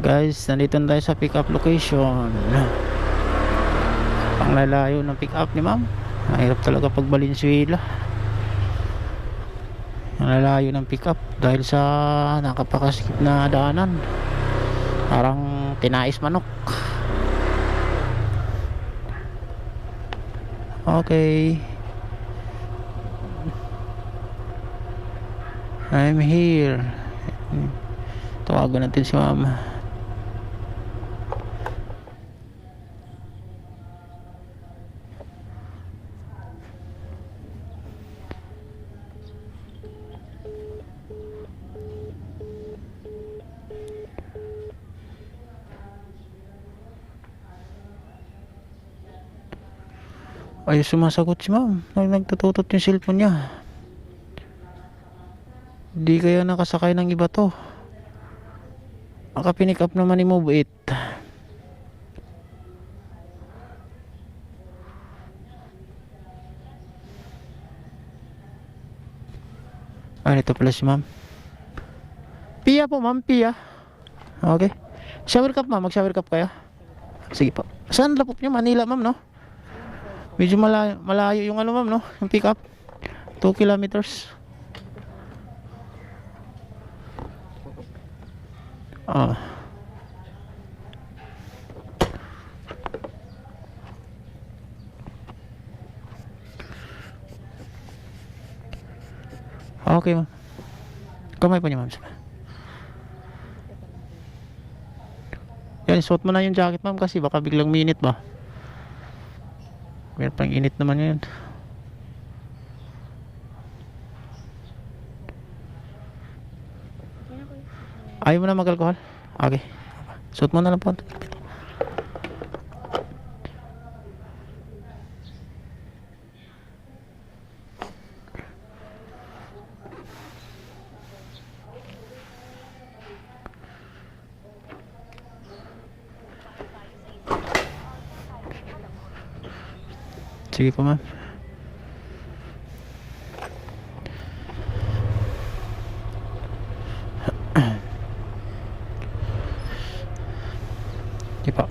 Guys, nandito na tayo sa pick up location. Ang lalayo ng pick up ni ma'am. Mahirap talaga pag Valenzuela. Ang lalayo ng pick up dahil sa nakapakaskip na daanan. Parang tinais manok. Okay, I'm here. Tawagan natin si mama. Ay, sumasagot si ma'am. Nagtututot yung cellphone niya. Di kaya nakasakay ng iba to. Nakapinick up naman ni Move It. Ay, ito pala si ma'am. Pia po ma'am, Pia. Okay. Shower cup ma'am, mag-shower cup kaya? Sige po. Saan lapok niyo? Manila ma'am, no? Medyo malayo yung ano ma'am, no? Yung pick up 2 kilometers. Okay ma'am. Kamay po niya ma'am. Yan, suot mo na yung jacket ma'am kasi baka biglang minute ba. Meron pang init naman ngayon. Ayaw mo na mag-alcohol? Okay. Suot mo na lang po. Sige po ma'am. Sige po.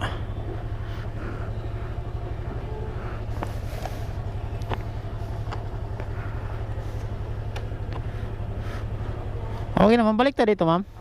Okay naman, balik tayo dito ma'am.